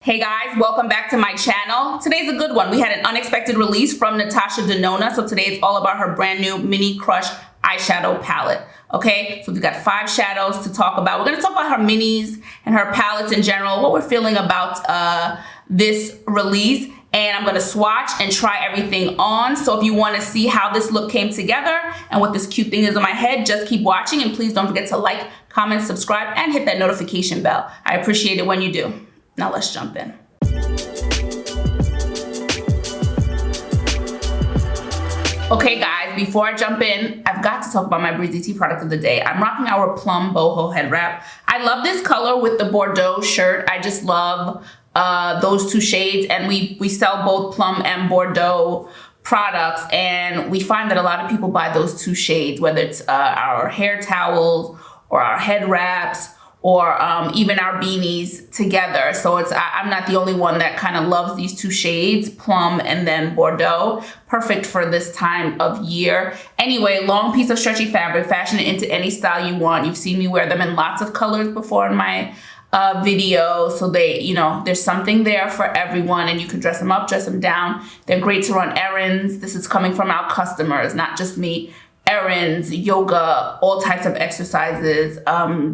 Hey guys, welcome back to my channel. Today's a good one. We had an unexpected release from Natasha Denona. So today it's all about her brand new Mini Crush eyeshadow palette. Okay, so we've got 5 shadows to talk about. We're gonna talk about her minis and her palettes in general, what we're feeling about this release. And I'm gonna swatch and try everything on. So if you wanna see how this look came together and what this cute thing is on my head, just keep watching and please don't forget to like, comment, subscribe, and hit that notification bell. I appreciate it when you do. Now let's jump in. Okay guys, before I jump in, I've got to talk about my Breezy Tee product of the day. I'm rocking our Plum Boho head wrap. I love this color with the Bordeaux shirt. I just love those 2 shades, and we sell both Plum and Bordeaux products, and we find that a lot of people buy those 2 shades, whether it's our hair towels or our head wraps or even our beanies together. So I'm not the only one that kind of loves these 2 shades, Plum and then Bordeaux. Perfect for this time of year. Anyway, long piece of stretchy fabric, fashion it into any style you want. You've seen me wear them in lots of colors before in my video, so they, you know, there's something there for everyone, and you can dress them up, dress them down. They're great to run errands. This is coming from our customers, not just me. Errands, yoga, all types of exercises,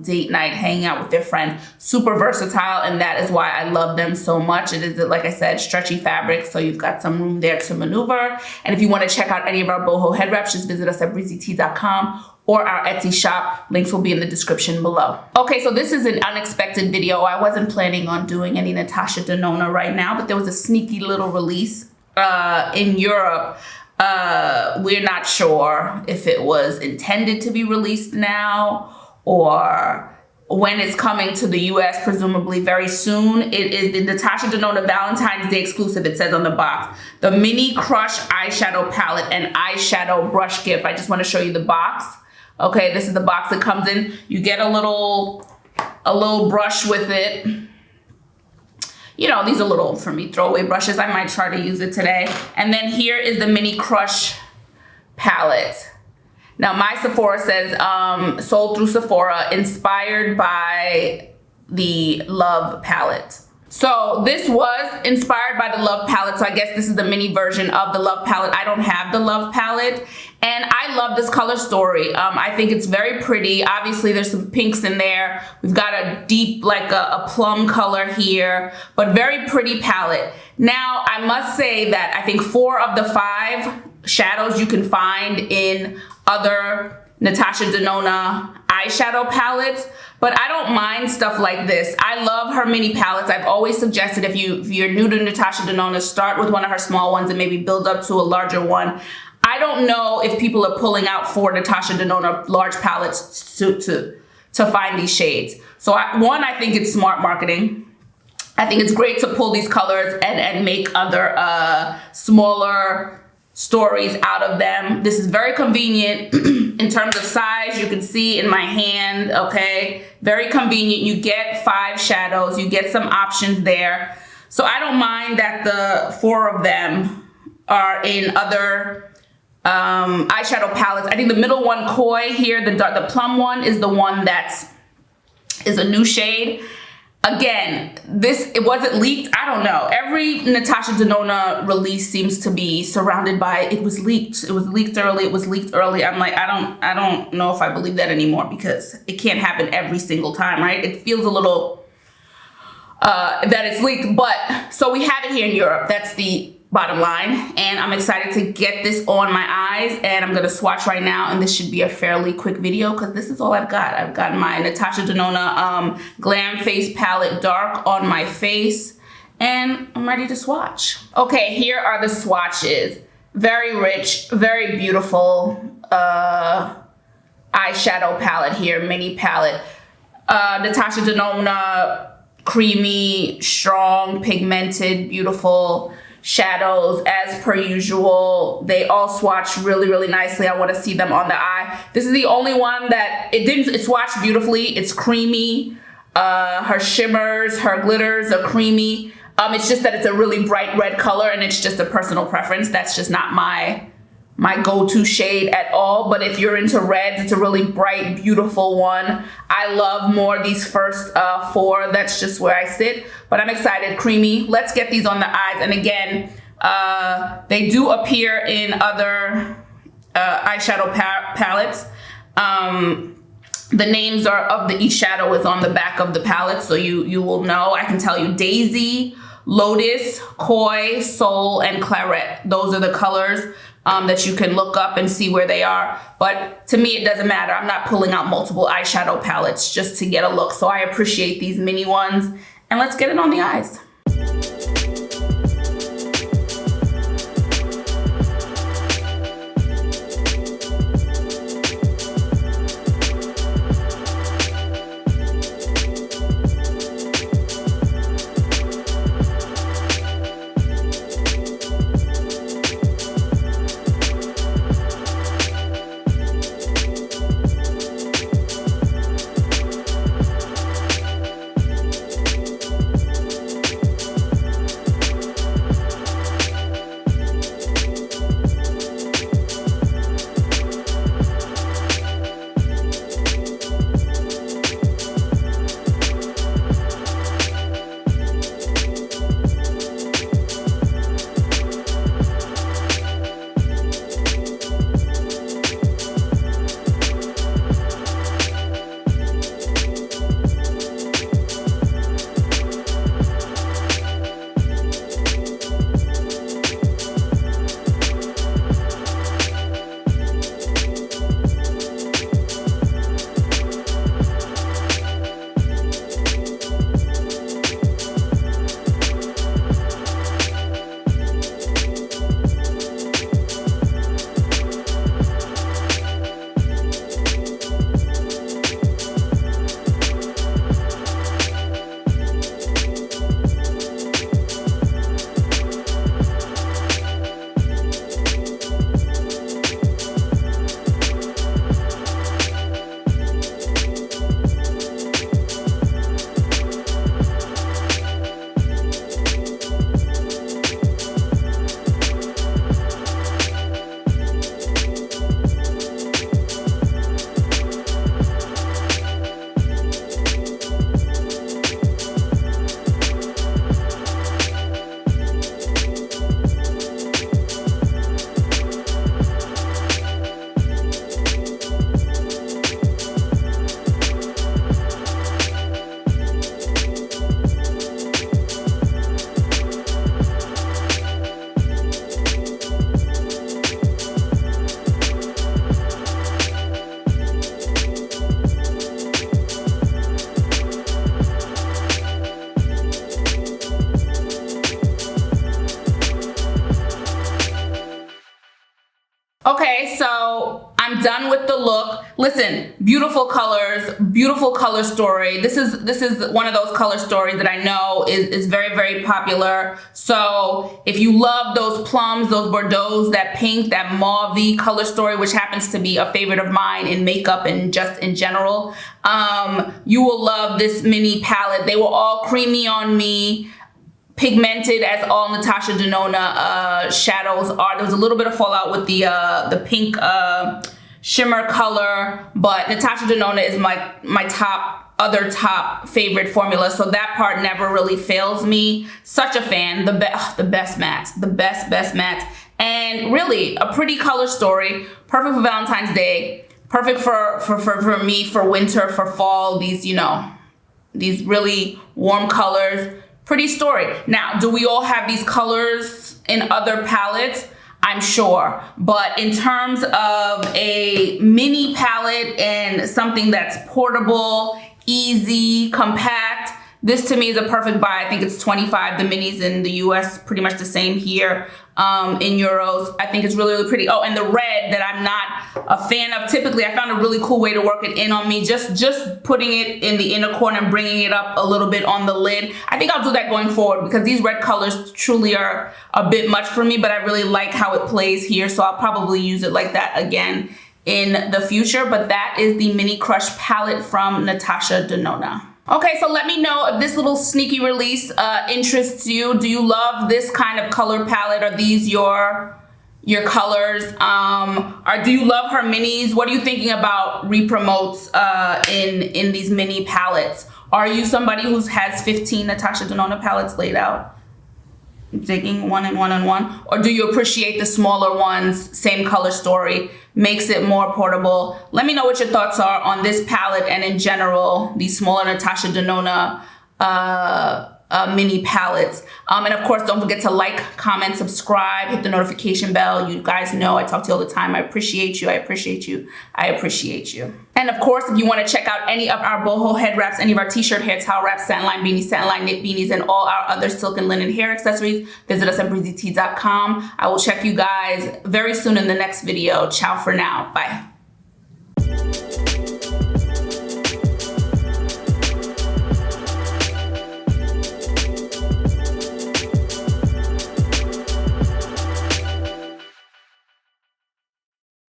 date night, hanging out with their friends. Super versatile, and that is why I love them so much. It is, like I said, stretchy fabric, so you've got some room there to maneuver. And if you want to check out any of our boho head wraps, just visit us at breezytee.com or our Etsy shop. Links will be in the description below. Okay, so this is an unexpected video. I wasn't planning on doing any Natasha Denona right now, but there was a sneaky little release in Europe. We're not sure if it was intended to be released now or when it's coming to the US, presumably very soon. It is the Natasha Denona Valentine's Day exclusive, it says on the box. The Mini Crush eyeshadow palette and eyeshadow brush gift. I just want to show you the box. Okay, this is the box that comes in. You get a little brush with it. You know, these are little, for me, throwaway brushes. I might try to use it today. And then here is the Mini Crush palette. Now, my Sephora says, sold through Sephora, inspired by the Love palette. So this was inspired by the Love palette. So I guess this is the mini version of the Love palette. I don't have the Love palette. And I love this color story. I think it's very pretty. Obviously, there's some pinks in there. We've got a deep, like a plum color here, but very pretty palette. Now, I must say that I think 4 of the 5 shadows you can find in other Natasha Denona eyeshadow palettes, but I don't mind stuff like this. I love her mini palettes. I've always suggested if you're new to Natasha Denona, start with one of her small ones and maybe build up to a larger one. I don't know if people are pulling out 4 Natasha Denona large palettes to find these shades. So I think it's smart marketing. I think it's great to pull these colors and make other smaller stories out of them. This is very convenient in terms of size. You can see in my hand, okay? Very convenient. You get 5 shadows. You get some options there. So I don't mind that the 4 of them are in other eyeshadow palettes. I think the middle one, Koi here, the plum one is the one is a new shade. Again, it wasn't leaked. I don't know. Every Natasha Denona release seems to be surrounded by, it was leaked. It was leaked early. It was leaked early. I'm like, I don't know if I believe that anymore, because it can't happen every single time, right? It feels a little that it's leaked, but so we have it here in Europe. That's the bottom line, and I'm excited to get this on my eyes, and I'm gonna swatch right now, and this should be a fairly quick video because this is all I've got. I've got my Natasha Denona Glam Face Palette Dark on my face, and I'm ready to swatch. Okay, here are the swatches. Very rich, very beautiful eyeshadow palette here, mini palette. Natasha Denona, creamy, strong, pigmented, beautiful shadows as per usual. They all swatch really, really nicely. I want to see them on the eye. This is the only one that it swatched beautifully. It's creamy. Her shimmers, her glitters are creamy. It's just that it's a really bright red color, and it's just a personal preference. That's just not my my go-to shade at all, but if you're into reds, it's a really bright, beautiful one. I love more these first 4. That's just where I sit, but I'm excited. Creamy. Let's get these on the eyes. And again, they do appear in other eyeshadow palettes. The names of each shadow is on the back of the palette, so you will know. I can tell you Daisy, Lotus, Koi, Soul, and Claret. Those are the colors that you can look up and see where they are. But to me, it doesn't matter. I'm not pulling out multiple eyeshadow palettes just to get a look. So I appreciate these mini ones. And let's get it on the eyes. Okay, so I'm done with the look. Listen, beautiful colors, beautiful color story. This is one of those color stories that I know is very, very popular. So if you love those plums, those Bordeaux, that pink, that mauve color story, which happens to be a favorite of mine in makeup and just in general, you will love this mini palette. They were all creamy on me. Pigmented as all Natasha Denona shadows are. There was a little bit of fallout with the pink shimmer color, but Natasha Denona is my top favorite formula, so that part never really fails me. Such a fan. The best mattes, the best mattes, and really a pretty color story. Perfect for Valentine's Day. Perfect for me for winter, for fall. These, you know, these really warm colors. Pretty story. Now, do we all have these colors in other palettes? I'm sure. But in terms of a mini palette and something that's portable, easy, compact, this to me is a perfect buy. I think it's $25. The minis in the US, pretty much the same here in euros. I think it's really, really pretty. Oh, and the red that I'm not a fan of. Typically, I found a really cool way to work it in on me. Just putting it in the inner corner and bringing it up a little bit on the lid. I think I'll do that going forward because these red colors truly are a bit much for me, but I really like how it plays here. So I'll probably use it like that again in the future. But that is the Mini Crush palette from Natasha Denona. Okay, so let me know if this little sneaky release interests you. Do you love this kind of color palette? Are these your your colors? Or do you love her minis? What are you thinking about re-promotes in these mini palettes? Are you somebody who has 15 Natasha Denona palettes laid out, digging one and one and one? Or do you appreciate the smaller ones, same color story, makes it more portable? Let me know what your thoughts are on this palette and in general, these smaller Natasha Denona mini palettes. And of course, don't forget to like, comment, subscribe, hit the notification bell. You guys know I talk to you all the time. I appreciate you. I appreciate you. I appreciate you. And of course, if you want to check out any of our boho head wraps, any of our t-shirt, hair towel wraps, satin line beanies, satin line knit beanies, and all our other silk and linen hair accessories, visit us at breezytee.com. I will check you guys very soon in the next video. Ciao for now. Bye.